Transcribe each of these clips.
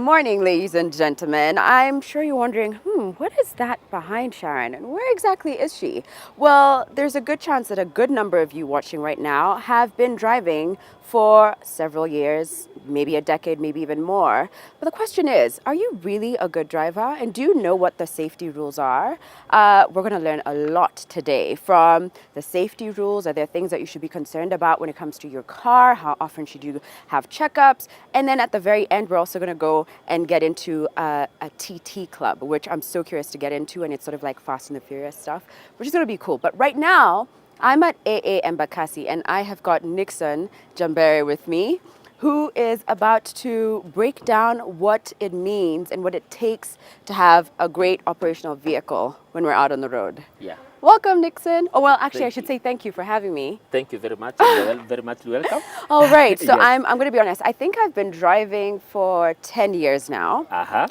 morning, ladies and gentlemen. I'm sure you're wondering, what is that behind Sharon and where exactly is she? Well, there's a good chance that a good number of you watching right now have been driving for several years, maybe a decade, maybe even more. But the question is, are you really a good driver? And do you know what the safety rules are? We're going to learn a lot today, from the safety rules. Are there things that you should be concerned about when it comes to your car? How often should you have checkups? And then at the very end, we're also going to go and get into a TT club, which I'm so curious to get into. And it's sort of like Fast and the Furious stuff, which is going to be cool. But right now, I'm at AA Embakasi, and I have got Nixon Jambere with me, who is about to break down what it means and what it takes to have a great operational vehicle when we're out on the road. Yeah. Welcome, Nixon. Oh, well, actually, I should say thank you for having me. Thank you very much. You're very much welcome. All right. So Yes. I'm going to be honest. I think I've been driving for 10 years now. Uh-huh.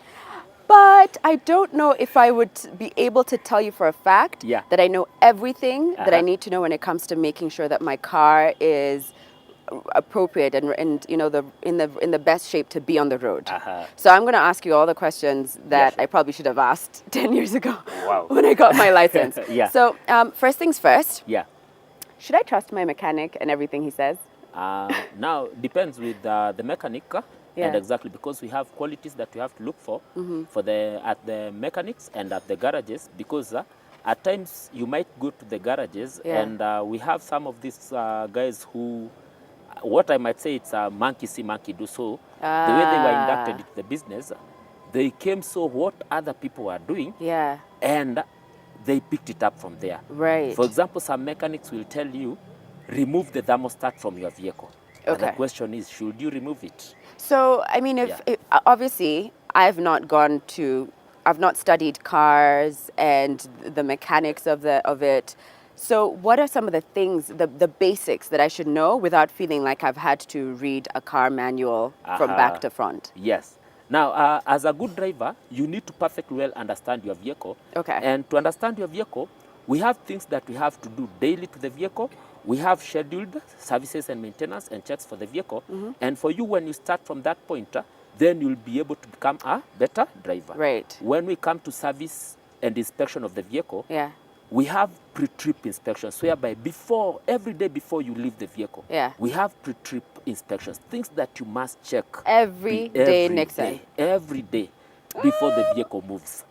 But I don't know if I would be able to tell you for a fact Yeah. that I know everything that I Uh-huh. need to know when it comes to making sure that my car is appropriate and you know in the best shape to be on the road. Uh-huh. So I'm going to ask you all the questions that sure. I probably should have asked 10 years ago Wow. when I got my license. Yeah. So first things first, Yeah. should I trust my mechanic and everything he says? Now, depends with the mechanic. Yeah. And exactly because we have qualities that we have to look for at the mechanics and at the garages, because at times you might go to the garages Yeah. and we have some of these guys who, what I might say, it's a monkey see, monkey do. So the way they were inducted into the business, they came saw what other people were doing, Yeah. and they picked it up from there. Right. For example, some mechanics will tell you, remove the thermostat from your vehicle. And the Okay. question is, should you remove it? So, I mean, if obviously I've not studied cars and the mechanics of it. So what are some of the things, the basics that I should know without feeling like I've had to read a car manual from back to front? Yes. Now, as a good driver, you need to perfectly well understand your vehicle. Okay. And to understand your vehicle, we have things that we have to do daily to the vehicle. We have scheduled services and maintenance and checks for the vehicle. And for you, when you start from that point, then you'll be able to become a better driver. Right. When we come to service and inspection of the vehicle, Yeah. we have pre-trip inspections, whereby every day before you leave the vehicle, Yeah. we have pre-trip inspections, things that you must check Every day, Nixon. every day before the vehicle moves.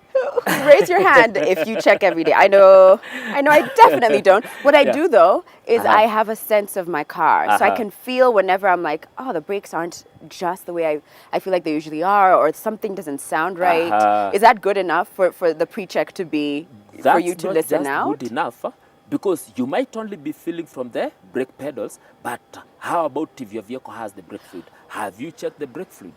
Raise your hand if you check every day. I know I definitely don't. What I do though is I have a sense of my car. So I can feel whenever I'm like, oh, the brakes aren't just the way I feel like they usually are, or something doesn't sound right. Is that good enough for the pre-check to be, for you to listen That's out? not good enough, because you might only be feeling from the brake pedals, but how about if your vehicle has the brake fluid? Have you checked the brake fluid?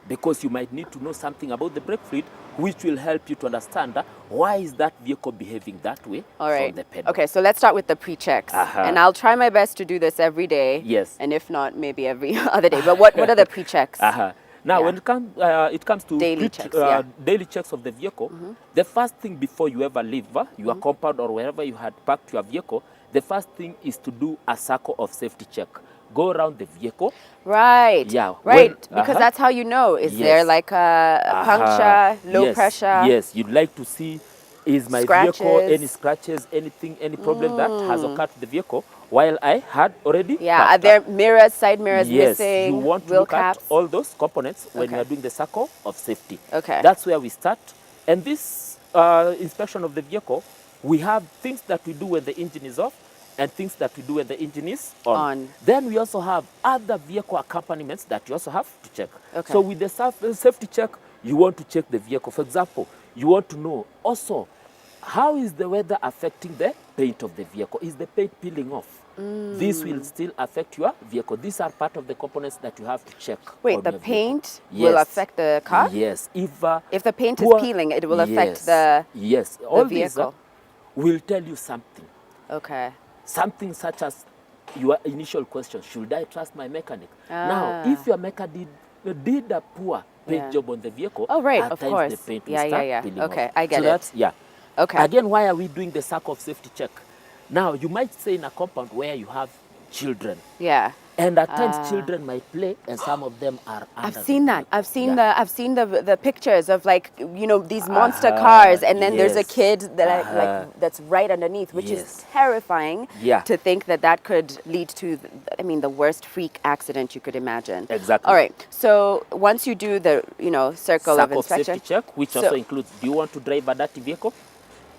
Because you might need to know something about the brake fluid, which will help you to understand why is that vehicle behaving that way All right. from the pedal. Okay, so let's start with the pre-checks. And I'll try my best to do this every day. Yes. And if not, maybe every other day. But what are the pre-checks? Now, Yeah. when it comes to Daily checks, yeah. daily checks of the vehicle, the first thing before you ever leave your compound or wherever you had parked your vehicle, the first thing is to do a circle of safety check. Go around the vehicle. Right. Yeah, Right. when- Because that's how you know. Is there Yes. like a puncture, low Yes, pressure? Yes, you'd like to see, is my vehicle, Scratches. any scratches, anything, any problem that has occurred to the vehicle while I had already Yeah. Are parked. there mirrors, side mirrors Yes, missing? you want to wheel look caps? at all those components when Okay. you are doing the circle of safety. Okay. That's where we start. And this inspection of the vehicle, we have things that we do when the engine is off and things that we do when the engine is on. Then we also have other vehicle accompaniments that you also have to check. Okay. So with the safety check, you want to check the vehicle. For example, you want to know also, how is the weather affecting the paint of the vehicle? Is the paint peeling off? This will still affect your vehicle. These are part of the components that you have to check. Wait, on the your vehicle. paint will Yes. affect the car? Yes. If the paint is poor- peeling, it will affect Yes. Yes. All these vehicle. will tell you something. Okay. Something such as your initial question, should I trust my mechanic? Now, if your mechanic did a poor paint Yeah. job on the vehicle, Oh, right, at of times course. the paint will Yeah, start yeah. peeling Okay, off. I get so it. That's, yeah. Okay. Again, why are we doing the circle of safety check? Now, you might say in a compound where you have children, Yeah. And at times children might play, and some of them are under I've seen the that. vehicle. I've seen Yeah. the the pictures of, like, you know, these monster cars, and then there's a yes. kid that like that's right underneath, which is Yes. terrifying. Yeah. To think that that could lead to, I mean, the worst freak accident you could imagine. Exactly. All right. So once you do the, you know, circle of Circle of inspection, safety check, which So- also includes, do you want to drive a dirty vehicle?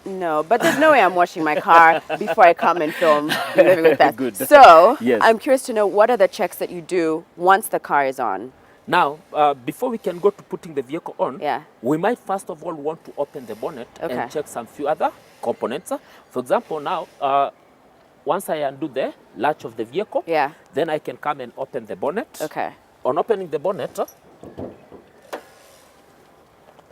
no, but there's no way I'm washing my car before I come and film Living with Pets. Good. So Yes. I'm curious to know, what are the checks that you do once the car is on? Now, before we can go to putting the vehicle on, Yeah. we might first of all want to open the bonnet Okay. and check some few other components. For example, now, once I undo the latch of the vehicle, Yeah. then I can come and open the bonnet. Okay. On opening the bonnet,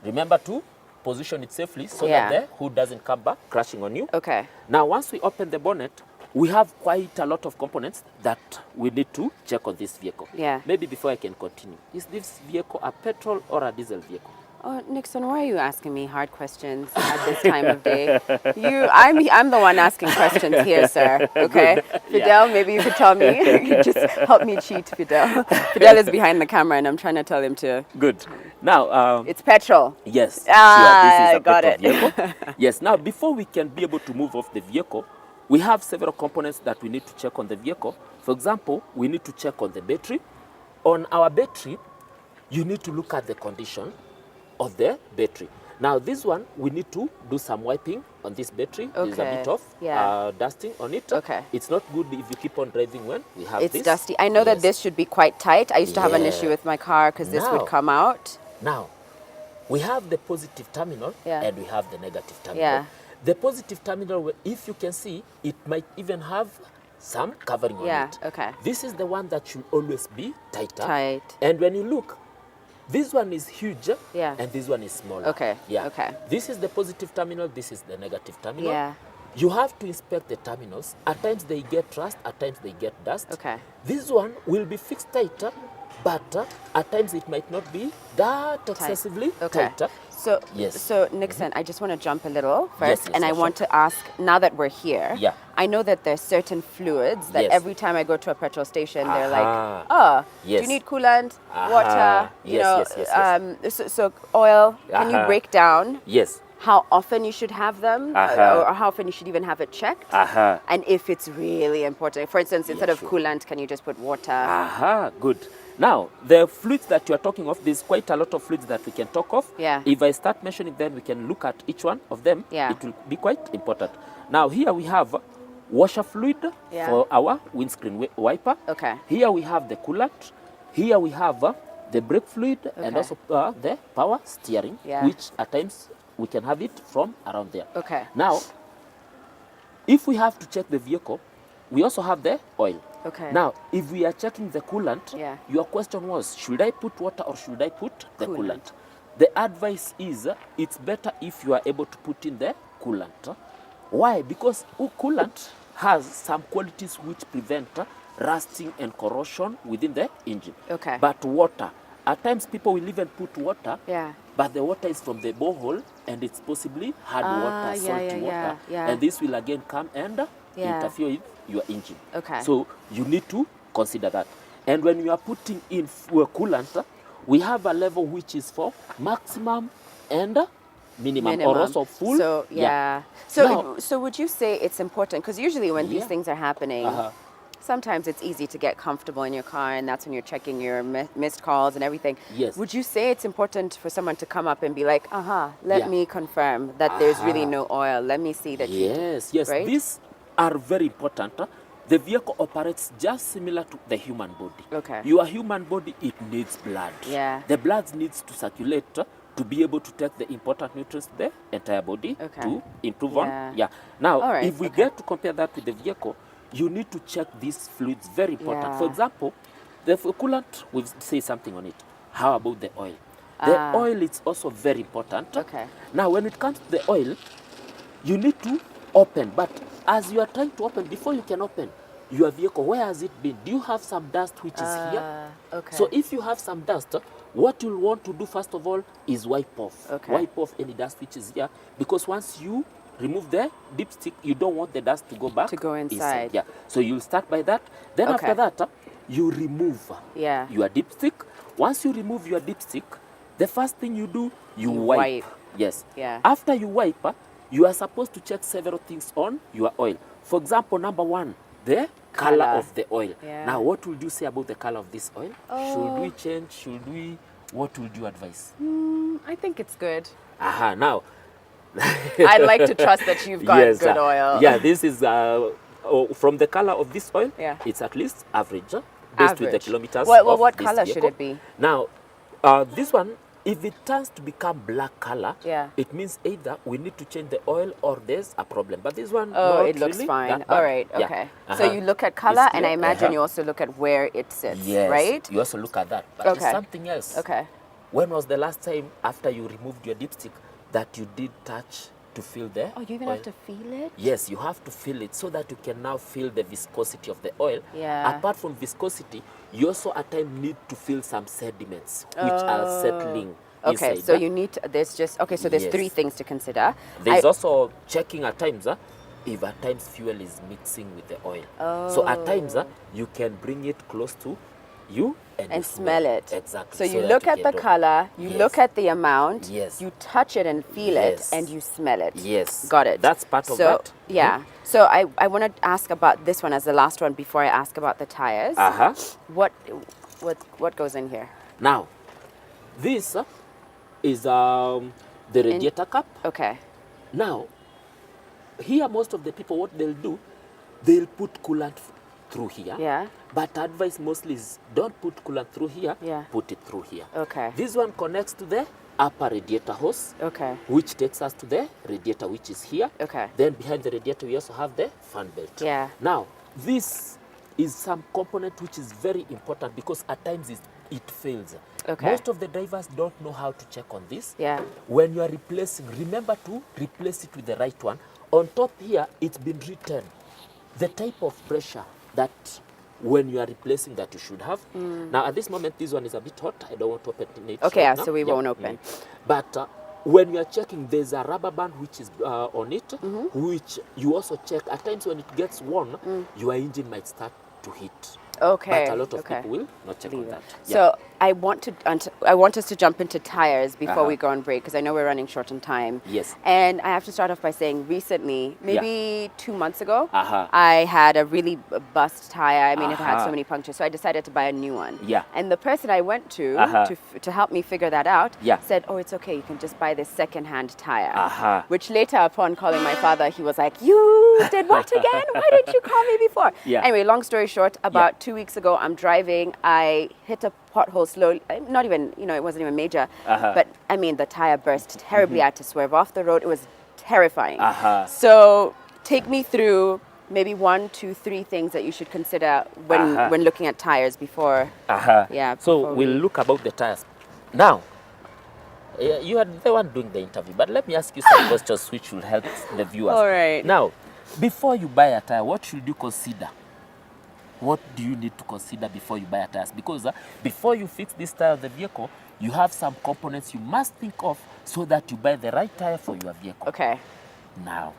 remember to position it safely so Yeah. that the hood doesn't come back crashing on you. Okay. Now, once we open the bonnet, we have quite a lot of components that we need to check on this vehicle. Yeah. Maybe before I can continue, is this vehicle a petrol or a diesel vehicle? Oh, Nixon, why are you asking me hard questions at this time of day? I'm the one asking questions here, sir. Okay, Fidel, maybe you could tell me. Just help me cheat, Fidel. Fidel is behind the camera, and I'm trying to tell him to. Good. Now, It's petrol. yes, Ah, sure, this is a got petrol it. vehicle. Yes, now before we can be able to move off the vehicle, we have several components that we need to check on the vehicle. For example, we need to check on the battery. On our battery, you need to look at the condition of the battery. Now, this one, we need to do some wiping on this battery. There's a Okay, bit of yeah. dusting on it. Okay. It's not good if you keep on driving when we have It's this. dusty. I know that Yes. this should be quite tight. I used to have an Yeah. issue with my car because this would Now- come out. Now, we have the positive terminal Yeah. and we have the negative terminal. Yeah. The positive terminal, if you can see, it might even have some covering on Yeah, it. okay. This is the one that should always be tighter. Tight. And when you look, this one is huge Yeah. and this one is smaller. Okay, Yeah. okay. This is the positive terminal, this is the negative terminal. Yeah. You have to inspect the terminals. At times they get rust, at times they get dust. Okay. This one will be fixed tighter, but at times it might not be that excessively Okay. tighter. So, Yes. so Nixon, I just want to jump a little first, Yes, yes, and I yes, want to ask, now that we're here, Yeah. I know that there's certain fluids that Yes. every time I go to a petrol station, they're like, Aha. oh, do Yes. you need coolant, Aha. water, you Yes, know, yes, yes, yes. So oil, can you Aha. break down Yes. how often you should have them, Aha. or how often you should even have it checked? Aha. And if it's really important, for instance, instead of sure. coolant, can you just put water? Aha, good. Now, the fluids that you are talking of, there's quite a lot of fluids that we can talk of. Yeah. If I start mentioning them, we can look at each one of them. Yeah. It will be quite important. Now, here we have washer fluid Yeah. for our windscreen wiper. Okay. Here we have the coolant. Here we have the brake fluid and Okay. also the power steering, Yeah. which at times we can have it from around there. Okay. Now, if we have to check the vehicle, we also have the oil. Okay. Now, if we are checking the coolant, Yeah. your question was, should I put water or should I put the Coolant. coolant? The advice is, it's better if you are able to put in the coolant. Why? Because coolant has some qualities which prevent rusting and corrosion within the engine. Okay. But water, at times people will even put water, Yeah. but the water is from the borehole and it's possibly hard water, yeah, salty yeah, water. yeah. And this will again come and Yeah. interfere with your engine. Okay. So you need to consider that. And when you are putting in coolant, we have a level which is for maximum and minimum, or also full. So yeah. So Now- so would you say it's important, because usually when these Yeah. things are happening, Uh-huh. sometimes it's easy to get comfortable in your car, and that's when you're checking your missed calls and everything. Yes. Would you say it's important for someone to come up and be like, let Yeah. me confirm that there's really no oil. Let me see that. Yes, yes. Right? These are very important. The vehicle operates just similar to the human body. Okay. Your human body, it needs blood. Yeah. The blood needs to circulate to be able to take the important nutrients to the entire body Okay. to improve Yeah. on. Yeah. Now, All right, if we okay. get to compare that with the vehicle, you need to check these fluids, very important. Yeah. For example, the coolant, we say something on it. How about the oil? The oil is also very important. Okay. Now, when it comes to the oil, you need to open, but as you are trying to open, before you can open your vehicle, where has it been? Do you have some dust which is here? Okay. So if you have some dust, what you'll want to do first of all is wipe off. Okay. Wipe off any dust which is here, because once you remove the dipstick, you don't want the dust to go back. To go inside. Yeah. So you'll start by that. Then Okay. after that, you remove Yeah. your dipstick. Once you remove your dipstick, the first thing you do, you wipe. Yes. Yeah. After you wipe, you are supposed to check several things on your oil. For example, number one, the color Color. of the oil. Yeah. Now, what would you say about the color of this oil? Should Oh. we change? Should we? What would you advise? I think it's good. Aha, now. I'd like to trust that you've got Yes, good oil. Yeah, this is from the color of this oil. Yeah. It's at least average, based with the Average. kilometers. Well, of what this color should vehicle. it be? Now, this one, if it turns to become black color, Yeah. it means either we need to change the oil or there's a problem. But this one, Oh, not it looks really fine. that bad. All right, Yeah. okay. Uh-huh. So you look at color, It's and I clear. imagine Uh-huh. you also look at where it sits, Yes. right? You also look at that. But Okay. there's something else. Okay. When was the last time after you removed your dipstick that you did touch to feel the Oh, you even oil? have to feel it? Yes, you have to feel it so that you can now feel the viscosity of the oil. Yeah. Apart from viscosity, you also at times need to feel some sediments which are settling Okay, inside. so you need to, there's just, okay, so there's Yes. 3 things to consider. There's I- also checking at times if at times fuel is mixing with the oil. So at times you can bring it close to you and you smell it. Exactly. So you that look at can the know. color, you Yes. look at the amount, Yes. you touch it and feel Yes. it, and you smell it. Yes. Got it. That's part of so, that. Yeah. So I want to ask about this one as the last one before I ask about the tires. Uh-huh. What goes in here? Now, this is the radiator cap. Okay. Now, here most of the people, what they'll do, they'll put coolant through here. Yeah. But advice mostly is don't put coolant through here, Yeah. put it through here. Okay. This one connects to the upper radiator hose, Okay. which takes us to the radiator, which is here. Okay. Then behind the radiator, we also have the fan belt. Yeah. Now, this is some component which is very important because at times it fails. Okay. Most of the drivers don't know how to check on this. Yeah. When you are replacing, remember to replace it with the right one. On top here, it's been written the type of pressure that when you are replacing that you should have. Now at this moment, this one is a bit hot. I don't want to open it. Okay, right so now. we Yeah. won't open. But when you are checking, there's a rubber band which is on it, which you also check. At times when it gets warm, your engine might start to heat. Okay. But a lot of okay. people will not check on Leave it. that. So I want us to jump into tires before Uh-huh. we go on break because I know we're running short on time. Yes. And I have to start off by saying recently, maybe 2 months ago, Uh-huh. I had a really bust tire. I mean, it had so Uh-huh. many punctures, so I decided to buy a new one. Yeah. And the person I went to Uh-huh. to help me figure that out Yeah. said, "Oh, it's okay. You can just buy this second-hand tire." Uh-huh. Which later, upon calling my father, he was like, "You did what again? Why didn't you call me before?" Yeah. Anyway, long story short, about 2 weeks ago, I'm driving. I hit a pothole slowly. Not even, it wasn't even major. Uh-huh. But I mean, the tire burst terribly. I had to swerve off the road. It was terrifying. Uh-huh. So take me through maybe 1, 2, 3 things that you should consider when looking at tires before. Yeah, So before we'll we- look about the tires. Now, you are the one doing the interview, but let me ask you some questions which will help the viewers. All right. Now, before you buy a tire, what should you consider? What do you need to consider before you buy a tire? Because before you fix this tire of the vehicle, you have some components you must think of so that you buy the right tire for your vehicle. Okay. Now,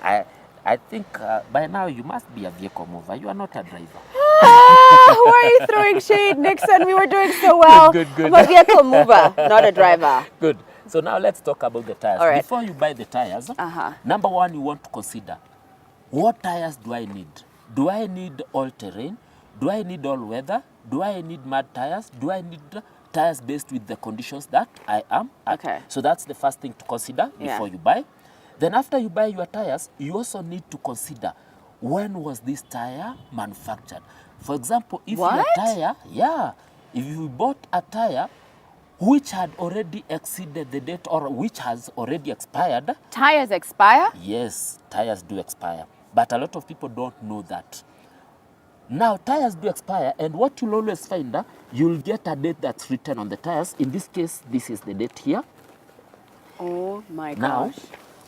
I think by now you must be a vehicle mover. You are not a driver. Why are you throwing shade, Nixon? We were doing so well. Good. I'm a vehicle mover, not a driver. Good. So now let's talk about the tires. All right. Before you buy the tires, Uh-huh. number one, you want to consider, what tires do I need? Do I need all-terrain? Do I need all-weather? Do I need mud tires? Do I need tires based with the conditions that I am at? Okay. So that's the first thing to consider before you buy. Then after you buy your tires, you also need to consider, when was this tire manufactured? For example, if your What? tire, if you bought a tire which had already exceeded the date or which has already expired, Tires expire? yes, tires do expire. But a lot of people don't know that. Now, tires do expire, and what you'll always find, you'll get a date that's written on the tires. In this case, this is the date here. Oh my Now, gosh.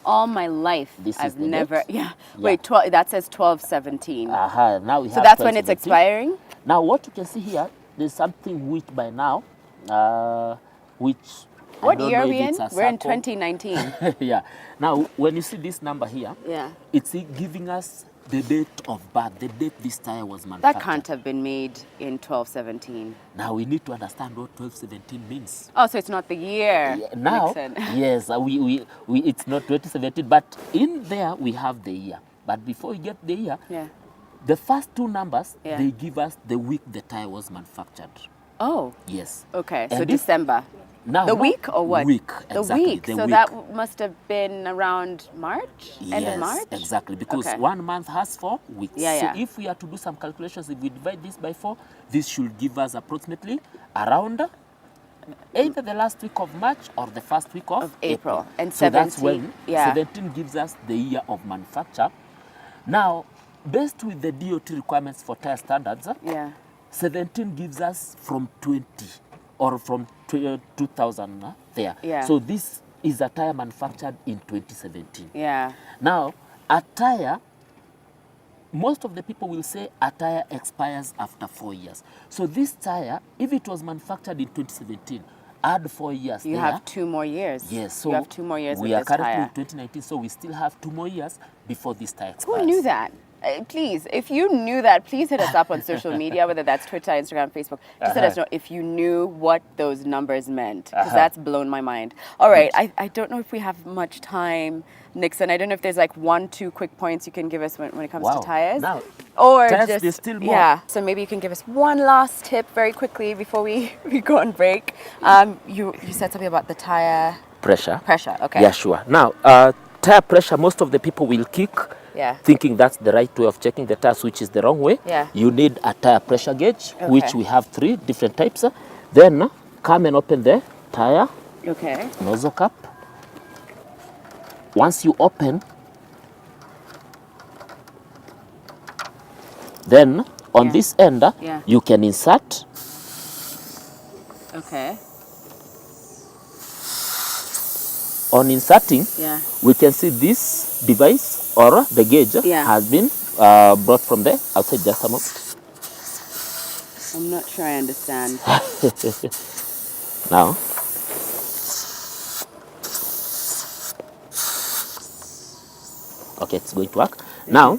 All my life, this is I've the never, date? yeah. Yeah. Wait, 12, that says 12/17. Now we So have that's when it's 12/17. expiring? Now, what you can see here, there's something which by now, which What don't year know are we if in? it's a We're in circle. 2019. Yeah. Now, when you see this number here, Yeah. it's giving us the date of birth, the date this tire was manufactured. That can't have been made in 1217. Now we need to understand what 1217 means. Oh, so it's not the year. Yeah, now, Nixon. yes, it's not 2017, but in there we have the year. But before we get the year, Yeah. the first two numbers, Yeah. they give us the week the tire was manufactured. Oh, Yes. okay. So And this- December. Now, The no, week or what? Week, The exactly. week. The So week. that must have been around March? End Yes, of March? exactly. Because Okay. 1 month has 4 weeks. Yeah, yeah. So if we are to do some calculations, if we divide this by 4, this should give us approximately around either the last week of March or the first week of April. And so that's 17, when yeah. 17 gives us the year of manufacture. Now, based with the DOT requirements for tire standards, Yeah. 17 gives us from 20 or from 2000 there. Yeah. So this is a tire manufactured in 2017. Yeah. Now, a tire, most of the people will say a tire expires after 4 years. So this tire, if it was manufactured in 2017, add 4 years You there. have 2 more years. Yes, so you have 2 more years we with are this currently tire. in 2019, so we still have 2 more years before this tire expires. Who knew that? Please, if you knew that, please hit us up on social media, whether that's Twitter, Instagram, Facebook. Just let us know if you knew what those numbers meant, because that's blown my mind. All right, I don't know if we have much time, Nixon. I don't know if there's like 1-2 quick points you can give us when it comes Wow. to tires. Now, or tires, just, there's still more. yeah. So maybe you can give us one last tip very quickly before we go on break. You said something about the tire Pressure. pressure. Okay. Yeah, sure. Now, tire pressure, most of the people will kick Yeah. thinking that's the right way of checking the tires, which is the wrong way. Yeah. You need a tire pressure gauge, Okay. which we have 3 different types. Then come and open the tire Okay. nozzle cap. Once you open, then on Yeah. this end, Yeah. you can insert. Okay. On inserting, Yeah. we can see this device or the gauge Yeah. has been brought from the outside. Just a moment. I'm not sure I understand. Now, okay, it's going to work. Now,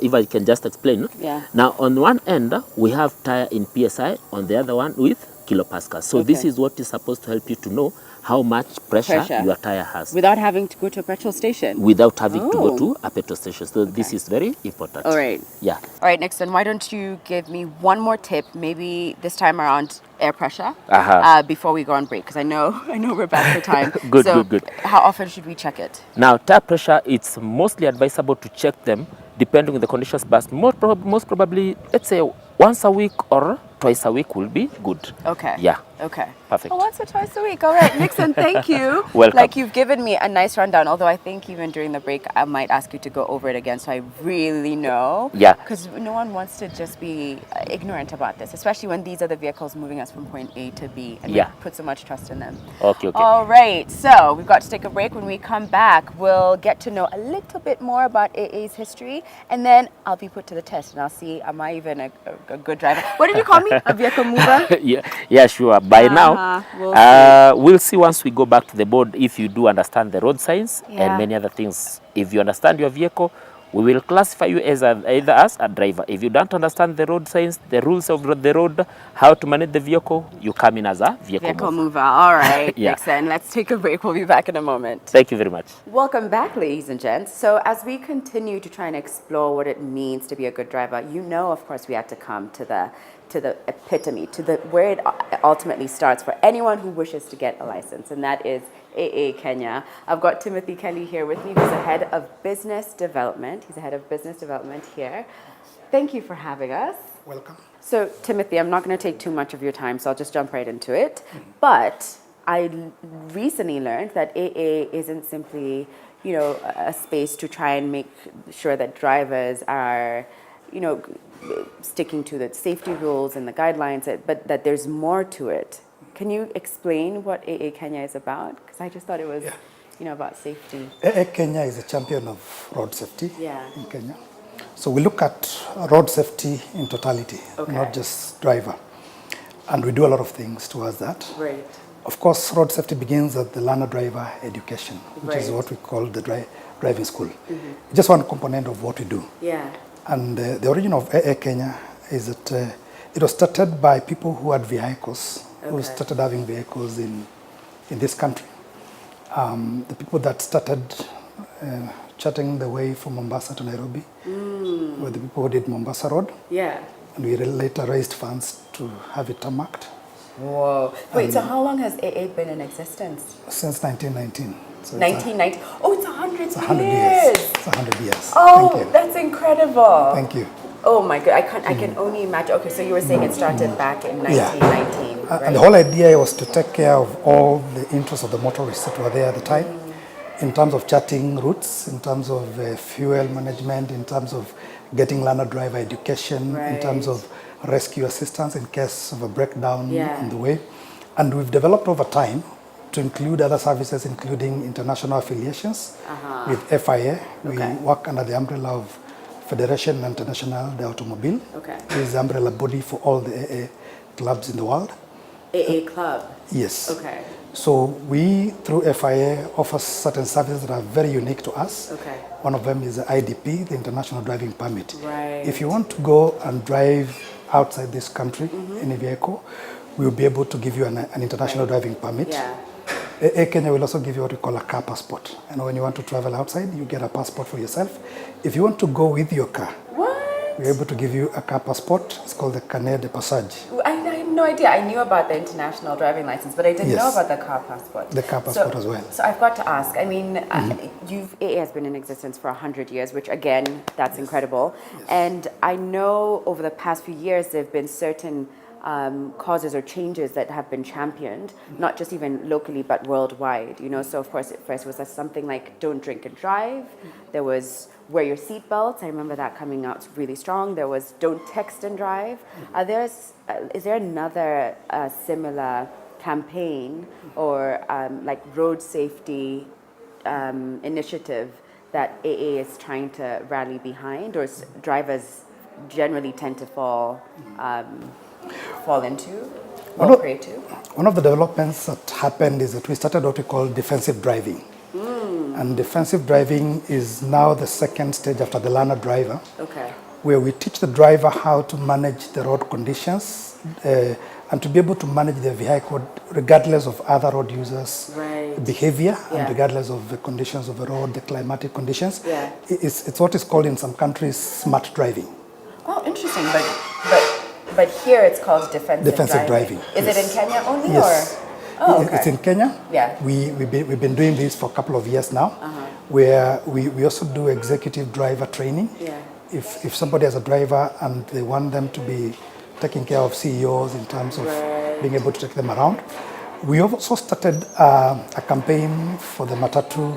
if I can just explain. Yeah. Now, on one end, we have tire in PSI, on the other one with kilopascals. So this Okay. is what is supposed to help you to know how much pressure your tire has Without having to go to a petrol station. without having to Oh. go to a petrol station. So this is very important. All right. Yeah. All right, Nixon, why don't you give me one more tip, maybe this time around air pressure, before we go on break? Because I know we're back for time. Good, so good. How often should we check it? Now, tire pressure, it's mostly advisable to check them depending on the conditions, but most probably, let's say once a week or twice a week will be good. Okay. Yeah. Okay. Perfect. Oh, once or twice a week. All right, Nixon, thank you. Welcome. Like, you've given me a nice rundown, although I think even during the break, I might ask you to go over it again so I really know. Yeah. Because no one wants to just be ignorant about this, especially when these are the vehicles moving us from point A to B, and Yeah. we put so much trust in them. Okay, okay. All right, so we've got to take a break. When we come back, we'll get to know a little bit more about AA's history, and then I'll be put to the test, and I'll see, am I even a good driver? What did you call me? A vehicle mover? Yeah, sure. By now, we'll we'll see once we go back to the board if you do understand the road signs Yeah. and many other things. If you understand your vehicle, we will classify you as either as a driver. If you don't understand the road signs, the rules of the road, how to manage the vehicle, you come in as a vehicle mover. mover. All right, Yeah. Nixon. Let's take a break. We'll be back in a moment. Thank you very much. Welcome back, ladies and gents. So as we continue to try and explore what it means to be a good driver, you know, of course, we had to come to the epitome, to the where it ultimately starts for anyone who wishes to get a license, and that is AA Kenya. I've got Timothy Kelly here with me, who's the head of business development. He's the head of business development here. Thank you for having us. Welcome. So, Timothy, I'm not going to take too much of your time, so I'll just jump right into it. But I recently learned that AA isn't simply, you know, a space to try and make sure that drivers are, you know, sticking to the safety rules and the guidelines, but that there's more to it. Can you explain what AA Kenya is about? Because I just thought it was, you know, about safety. AA Kenya is a champion of road safety in Kenya. So we look at road safety in totality, not just driver. And we do a lot of things towards that. Right. Of course, road safety begins at the learner driver education, which is Right. what we call the driving school. Just one component of what we do. Yeah. And the origin of AA Kenya is that it was started by people who had vehicles, who Okay. started having vehicles in this country. The people that started charting the way from Mombasa to Nairobi were the people who did Mombasa Road. Yeah. And we later raised funds to have it tarmacked Whoa. Wait, so how long has AA been in existence? since 1919. So 1990. Oh, it's 100 It's years. 100 years. It's 100 years. Oh, Thank you. that's incredible. Thank you. Oh my god, I can only imagine. Okay, so you were saying it started back in 1919, right? And the whole idea was to take care of all the interests of the motorists that were there at the time, in terms of charting routes, in terms of fuel management, in terms of getting learner driver education, in terms Right. of rescue assistance in case of a breakdown Yeah. on the way. And we've developed over time to include other services, including international affiliations with FIA. We Okay. work under the umbrella of Federation Internationale de Automobile. Okay. It is the umbrella body for all the AA clubs in the world. AA Club. Yes. Okay. So we, through FIA, offer certain services that are very unique to us. Okay. One of them is the IDP, the International Driving Permit. Right. If you want to go and drive outside this country in a vehicle, we will be able to give you an international driving permit. Yeah. AA Kenya will also give you what we call a car passport. And when you want to travel outside, you get a passport for yourself. If you want to go with your car, What? we're able to give you a car passport. It's called the Carnet de Passage. I had no idea. I knew about the international driving license, but I didn't know Yes. about the car passport. The car passport as well. So I've got to ask. I mean, AA has been in existence for 100 years, which again, that's incredible. And I know over the past few years there have been certain causes or changes that have been championed, not just even locally but worldwide. You know, so of course at first was something like don't drink and drive. There was wear your seatbelts. I remember that coming out really strong. There was don't text and drive. Is there another similar campaign or like road safety initiative that AA is trying to rally behind, or drivers generally tend to fall into or prey to? One of the developments that happened is that we started what we call defensive driving. And defensive driving is now the second stage after the learner driver, Okay. where we teach the driver how to manage the road conditions and to be able to manage their vehicle regardless of other road users' Right. behavior Yeah. and regardless of the conditions of the road, the climatic conditions. Yeah. It's what is called in some countries smart driving. Oh, interesting. But here it's called defensive driving. Is it in yes. Kenya only, Yes. or? Oh, okay. It's in Kenya. Yeah. We've been doing this for a couple of years now, where we also do executive driver training. Yeah. If somebody has a driver and they want them to be taking care of CEOs in terms of being able to take them around. We also started a campaign for the matatu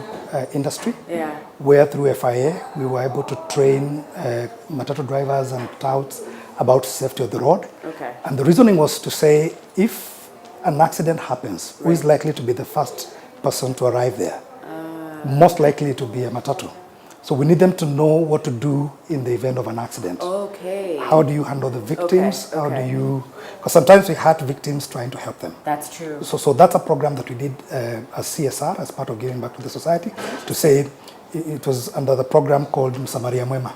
industry, Yeah. where through FIA we were able to train matatu drivers and touts about safety of the road. Okay. And the reasoning was to say, if an accident happens, who is likely to be the first person to arrive there? Most likely to be a matatu. So we need them to know what to do in the event of an accident. Okay. How do you handle the victims? Okay, How do okay. you, because sometimes we hurt victims trying to help them. That's true. So that's a program that we did as CSR, as part of giving back to the society, to say it was under the program called Msamaria Mwema.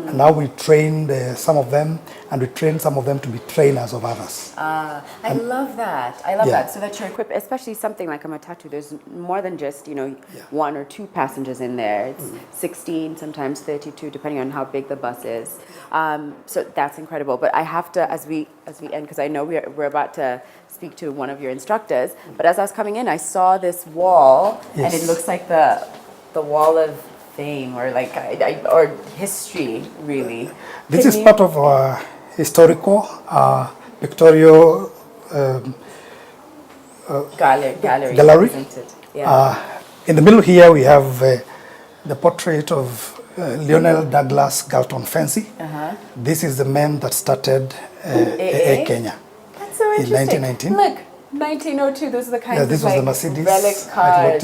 And now we trained some of them, and we trained some of them to be trainers of others. I love that. I love Yeah. that. So that you're equipped, especially something like a matatu. There's more than just one or two passengers in there. It's 16, sometimes 32, depending on how big the bus is. So that's incredible. But I have to, as we end, because I know we're about to speak to one of your instructors. But as I was coming in, I saw this wall, and it Yes. looks like the wall of fame, or like or history, really. This Can is you- part of our historical, pictorial gallery. Isn't it? Yeah. in the middle here we have the portrait of Lionel Douglas Galton Fancy. This is the man that started AA Kenya. That's so in interesting. 1919. Look, 1902. Those are the kinds Yeah, this of was like the Mercedes relic that cars. worked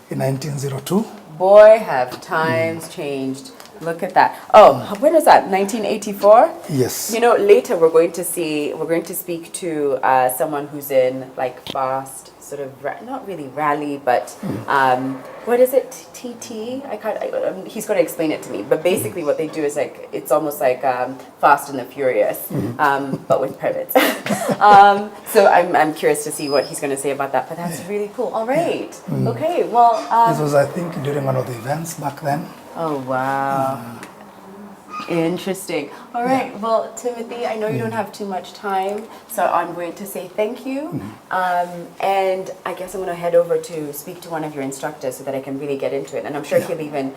in 1902. Boy, have times changed. Look at that. Oh, when was that? 1984? Yes. You know, later we're going to speak to someone who's in like fast, sort of, not really rally, but what is it? TT? He's going to explain it to me. But basically what they do is like, it's almost like Fast and the Furious, but with permits. So I'm curious to see what he's going to say about that. But that's really cool. All right. Okay. Well, This was, I think, during one of the events back then. oh, wow. Interesting. All right. Well, Timothy, I know you don't have too much time, so I'm going to say thank you. And I guess I'm going to head over to speak to one of your instructors so that I can really get into it. And I'm sure he'll even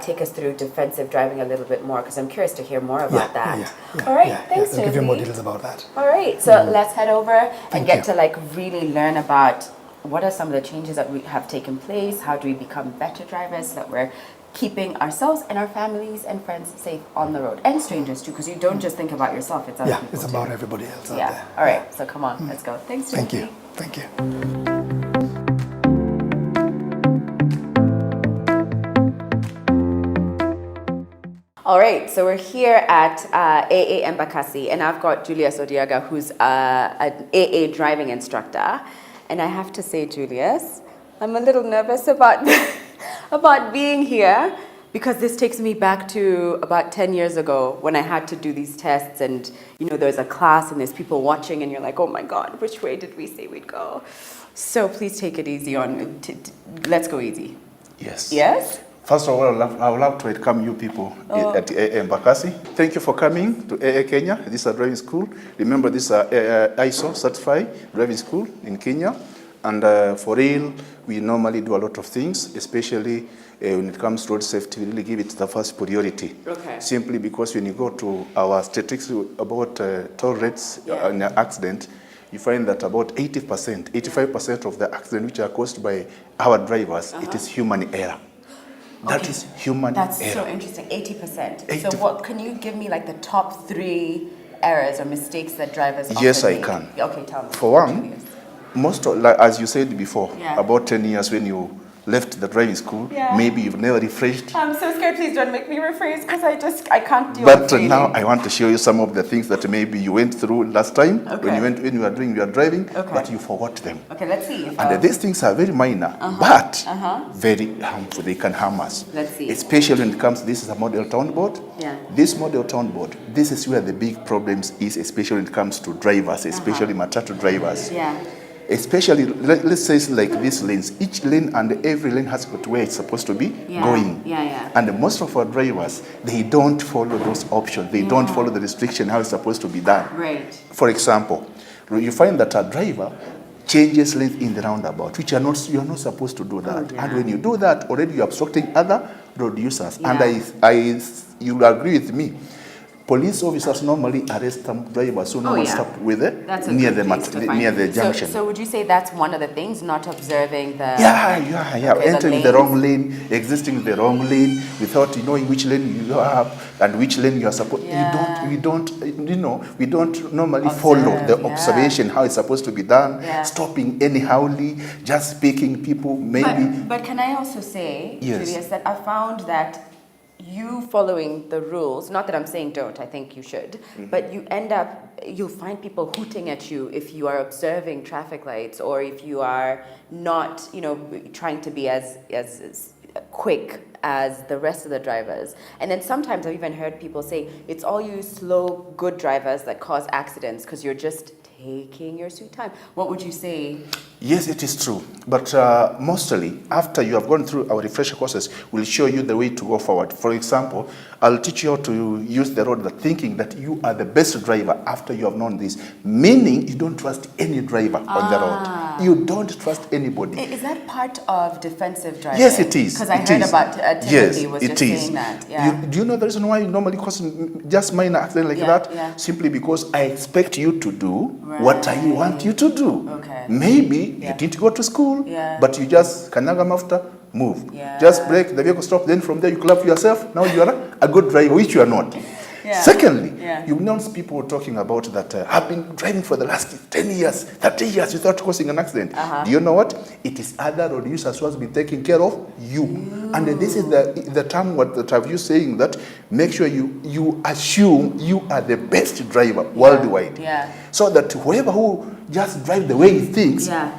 take us through defensive driving a little bit more because I'm curious to hear more about that. All right. Thanks, I'll give you more Timothy. details about that. All right. So let's head over and Thank get you. to like really learn about what are some of the changes that we have taken place? How do we become better drivers so that we're keeping ourselves and our families and friends safe on the road, and strangers too, because you don't just think about yourself, it's other Yeah, people it's too. about everybody else out Yeah. there. All right. So come on, let's go. Thanks, Thank Timothy. you. Thank you. All right, so we're here at AA Embakasi, and I've got Julius Odiaga, who's an AA driving instructor. And I have to say, Julius, I'm a little nervous about about being here because this takes me back to about 10 years ago when I had to do these tests, and you know, there's a class and there's people watching, and you're like, oh my God, which way did we say we'd go? So please take it easy on. Let's go easy. Yes. Yes. First of all, I would love to welcome you people at AA Embakasi. Thank you for coming to AA Kenya. This is a driving school. Remember, this is a ISO certified driving school in Kenya. And for real, we normally do a lot of things, especially when it comes to road safety. We really give it the first priority. Okay. Simply because when you go to our statistics about toll rates in an accident, you find that about 80%, 85% of the accidents which are caused by our drivers, it is human error. That is human That's error. so interesting. 80%. 80. So what can you give me like the top 3 errors or mistakes that drivers often Yes, I make? can. Okay, tell me. For one, Julius. most of, like, as you said before, Yeah. about 10 years when you left the driving school, Yeah. maybe you've never refreshed. I'm so scared. Please don't make me rephrase because I can't deal But with failing. now I want to show you some of the things that maybe you went through last time Okay. when you were doing your driving, Okay. but you forgot them. Okay, let's see. If And these things are very minor, but very harmful. They can harm us. Let's see. Especially when it comes, this is a model town board. Yeah. This model town board, this is where the big problems is, especially when it comes to drivers, especially matatu drivers. Yeah. Especially, let's say it's like these lanes. Each lane and every lane has got where it's supposed to be going. Yeah, yeah. And most of our drivers, they don't follow those options. They don't follow the restriction, how it's supposed to be done. Right. For example, you find that a driver changes lane in the roundabout, which you're not supposed to do that. yeah. And when you do that, already you're obstructing other road users. Yeah. And you'll agree with me. Police officers normally arrest some drivers who normally yeah. stop with it That's a near good place to find. near the junction. So would you say that's one of the things, not observing the... Yeah. Okay, the Entering the lanes. wrong lane, existing in the wrong lane, without knowing which lane you are and which lane you are supposed. Yeah. We don't normally Observe, follow the yeah. observation how it's supposed to be done. Yeah. Stopping anyhowly, just picking people, maybe. But can I also say, Yes. Julius, that I found that you following the rules, not that I'm saying don't, I think you should, but you'll find people hooting at you if you are observing traffic lights or if you are not, trying to be as quick as the rest of the drivers. And then sometimes I've even heard people say, it's all you slow, good drivers that cause accidents because you're just taking your sweet time. What would you say? Yes, it is true. But mostly, after you have gone through our refresher courses, we'll show you the way to go forward. For example, I'll teach you how to use the road, thinking that you are the best driver after you have known this. Meaning, you don't trust any driver on the road. You don't trust anybody. Is that part of defensive driving? Yes, it is. Because I It heard is. about Timothy was it just is. saying that. Yeah. Do you know the reason why you normally cause just minor accident like Yeah, that? yeah. Simply because I expect you to do what I want you to do. Okay. Maybe Yeah. you didn't go to school, Yeah. but you just kanyaga mafuta, move. Yeah. Just break, the vehicle stop, then from there you clap yourself. Now you are a good driver, which you are not. Yeah. Secondly, Yeah. you know people talking about that I've been driving for the last 10 years, 30 years without causing an accident. Do you know what? It is other road users who has been taking care of you. And this is the term what that have you saying that make sure you assume you are the best driver worldwide. Yeah. So that whoever who just drive the way he thinks, Yeah.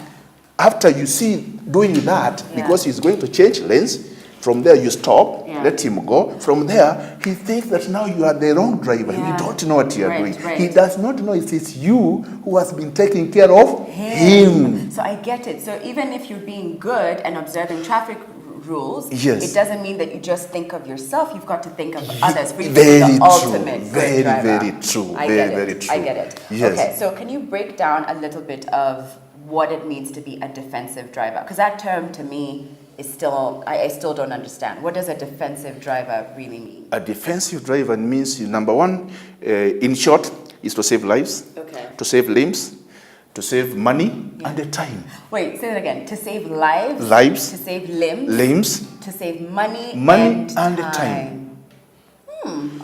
after you see doing that, Yeah. because he's going to change lanes, from there you stop, Yeah. let him go. From there, he thinks that now you are the wrong driver. Yeah. You don't know what you are Right, doing. right. He does not know it is you who has been taking care of him. So I get it. So even if you're being good and observing traffic rules, Yes. it doesn't mean that you just think of yourself. You've got to think of others. For you to Very be the true. ultimate good Very, driver. very true. I Very, get it. very true. I get it. Yes. Okay, so can you break down a little bit of what it means to be a defensive driver? Because that term to me is still, I still don't understand. What does a defensive driver really mean? A defensive driver means, number one, in short, is to save lives, Okay. to save limbs, to save money and the time. Wait, say that again. To save lives. Lives. To save limbs. Limbs, To save money. Money and and time. time.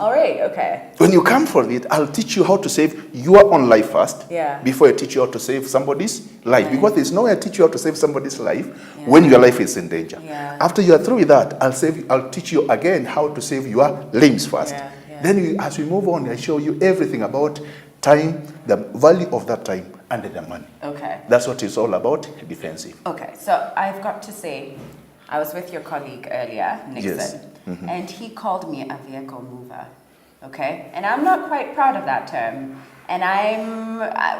All right. Okay. when you come for it, I'll teach you how to save your own life first, Yeah. before I teach you how to save somebody's life. Right. Because there's no way I teach you how to save somebody's life Yeah. when your life is in danger. Yeah. After you are through with that, I'll teach you again how to save your limbs first. Yeah, yeah. Then as we move on, I show you everything about time, the value of that time, and the money. Okay. That's what it's all about, defensive. Okay. So I've got to say, I was with your colleague earlier, Nixon, Yes. and he called me a vehicle mover. Okay. And I'm not quite proud of that term. And I'm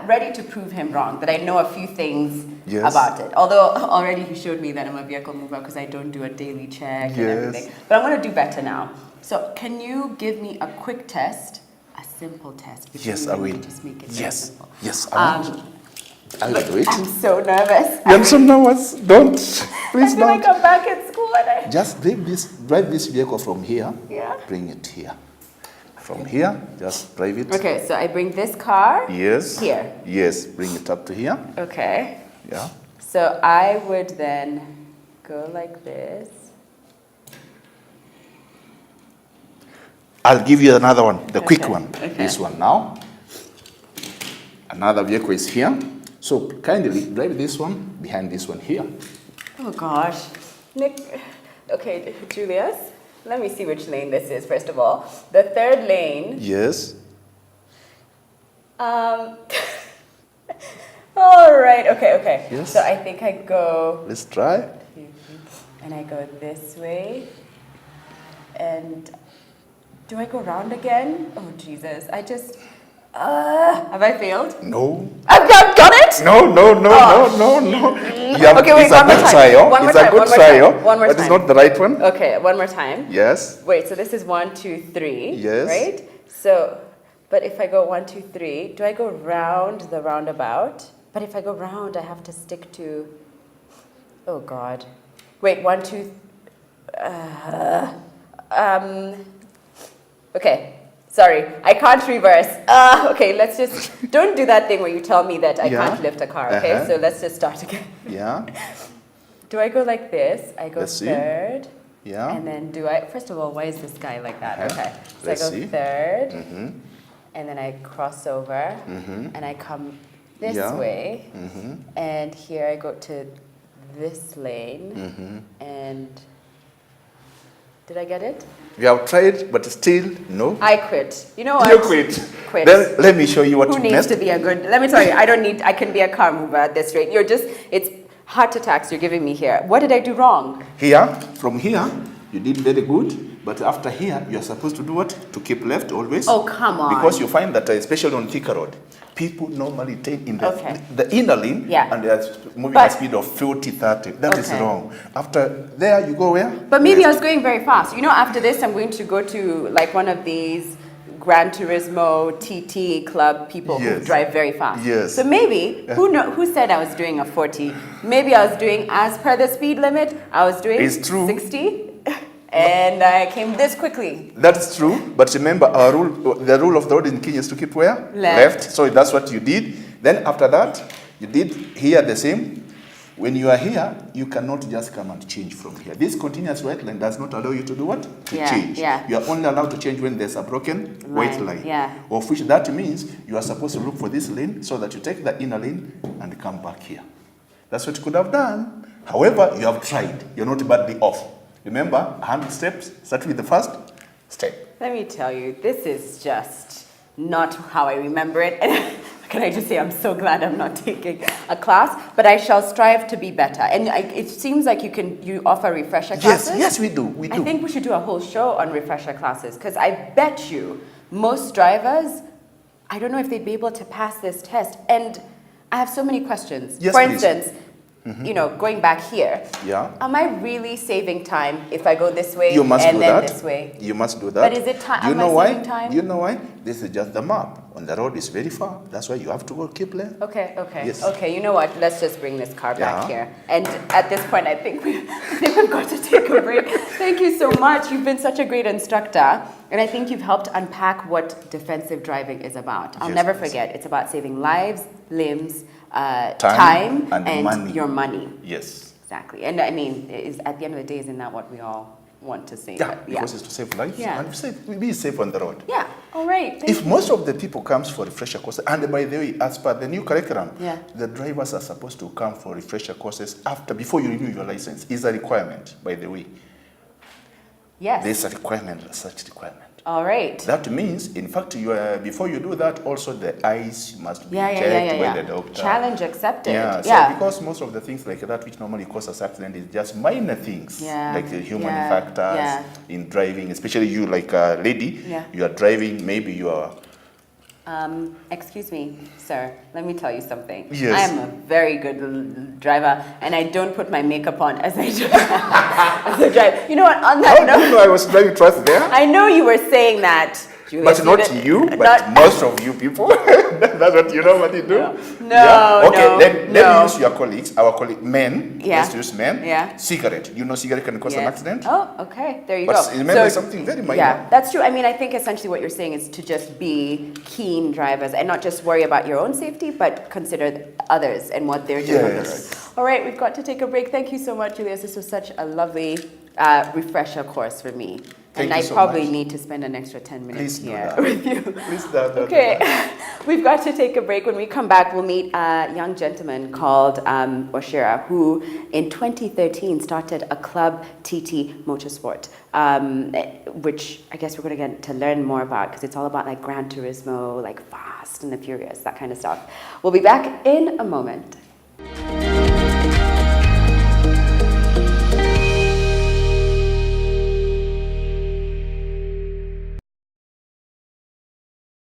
ready to prove him wrong, that I know a few things Yes. about it. Although already he showed me that I'm a vehicle mover because I don't do a daily check and Yes. everything. But I'm going to do better now. So can you give me a quick test, a simple test? between Yes, you I and me, will. Just make it very Yes, simple. yes, I will. I'll do it. I'm so nervous. You're so nervous. Don't. Please I feel like don't. I'm back at school and I... Just drive this vehicle from here. Yeah. Bring it here. From here, just drive it. Okay, so I bring this car Yes. here. Yes, bring it up to here. Okay. Yeah. So I would then go like this. I'll give you another one, the quick Okay, one. okay. This one now. Another vehicle is here. So kindly drive this one behind this one here. Oh gosh. Nick, okay, Julius, let me see which lane this is, first of all. The third lane. Yes. All right, okay. Yes. So I think I go, Let's try. and I go this way. And do I go round again? Oh, Jesus, have I failed? No. I've done it? No. Oh. You have, Okay, wait, it's one a more good time. trial. One more It's a time, good one more trial. time, one more But it's time. not the right one. Okay, one more time. Yes. Wait, so this is 1, 2, 3. Yes. Right? So, but if I go 1, 2, 3, do I go round the roundabout? But if I go round, I have to stick to. Oh God. Wait, 1, 2. Okay. Sorry, I can't reverse. Okay, let's just don't do that thing where you tell me that I Yeah. can't lift a car. Okay, Uh-huh. so let's just start again. Yeah. Do I go like this? I go Let's see. third. Yeah. And then do I, first of all, why is this guy like that? Uh-huh. Okay. So Let's I go see. third, and then I cross over, and I come this Yeah. way, and here I go to this lane, and did I get it? You have tried, but still no. I quit. You know what? You quit. Quit. Then let me show you what Who you needs missed. to be a good, let me tell you, I can be a car mover at this rate. It's heart attacks you're giving me here. What did I do wrong? Here, from here, you did very good, but after here, you're supposed to do what? To keep left always. Oh, come on. Because you find that, especially on thicker road, people normally take in Okay. the inner lane, Yeah. and they're moving But- at a speed of 40, 30. That is Okay. wrong. After there, you go where? But maybe I Left. was going very fast. You know, after this, I'm going to go to like one of these Gran Turismo TT club people who Yes. drive very fast. Yes. So maybe, who said I was doing a 40? Maybe I was doing, as per the speed limit, I was doing It's true. 60. And I came this quickly. That is true, but remember our rule, the rule of the road in Kenya is to keep where? Left. So that's what you did. Then after that, you did here the same. When you are here, you cannot just come and change from here. This continuous white line does not allow you to do what? To change. Yeah. You are only allowed to change when there's a broken white line. Yeah. Of which that means you are supposed to look for this lane so that you take the inner lane and come back here. That's what you could have done. However, you have tried. You're not badly off. Remember, 100 steps, start with the first step. Let me tell you, this is just not how I remember it. Can I just say I'm so glad I'm not taking a class, but I shall strive to be better. And it seems like you offer refresher classes. Yes, we do. We do. I think we should do a whole show on refresher classes, because I bet you most drivers, I don't know if they'd be able to pass this test. And I have so many questions. Yes, For please. instance, you know, going back here, Yeah. am I really saving time if I go this way You must and do then that. this way? You must do that. But is it time? Do you Am know I why? saving time? Do you know why? This is just the map. On the road is very far. That's why you have to go keep lane. Okay. Yes. Okay, you know what? Let's just bring this car back Yeah. here. And at this point, I think we've got to take a break. Thank you so much. You've been such a great instructor. And I think you've helped unpack what defensive driving is about. I'll Yes, never please. forget. It's about saving lives, limbs, Time time and money. your money. Yes. Exactly. And I mean, at the end of the day, isn't that what we all want to see? Yeah, But because it's to save lives Yeah. and be safe on the road. Yeah. All right. Thank If most of the people comes for refresher courses, and by the way, as per the new curriculum, Yeah. the drivers are supposed to come for refresher courses before you renew your license. It's a requirement, by the way. Yes. There's a requirement, such requirement. All right. That means, in fact, before you do that, also the eyes must be checked by the doctor. Challenge accepted. Yeah, so because most of the things like that which normally cause us accident is just minor things, Yeah, like the human yeah, factors yeah. in driving, especially you like a lady, Yeah. you are driving, maybe you are, Excuse me, sir. Let me tell you something. Yes. I am a very good driver, and I don't put my makeup on as I drive. You know what? On that how do you note, know I was driving twice there? I know you were saying that. Julius, But not didn't- you, but not- most of you people. That's what you know what you do? No, Yeah? Okay, no, let no. me use your colleagues, our colleague, men. Yeah. Let's use men. Yeah. Cigarette. You know cigarette can cause an Yeah. accident? Oh, okay. There you But go. remember something very minor. Yeah, that's true. I mean, I think essentially what you're saying is to just be keen drivers and not just worry about your own safety, but consider others and what they're doing on the road. Yes. All right, we've got to take a break. Thank you so much, Julius. This was such a lovely refresher course for me. Thank And you I so probably much. need to spend an extra 10 minutes Please do here that. with you. Please do that. Okay, we've got to take a break. When we come back, we'll meet a young gentleman called Oshira, who in 2013 started a club, TT Motorsport, which I guess we're going to get to learn more about because it's all about like Gran Turismo, like Fast and the Furious, that kind of stuff. We'll be back in a moment.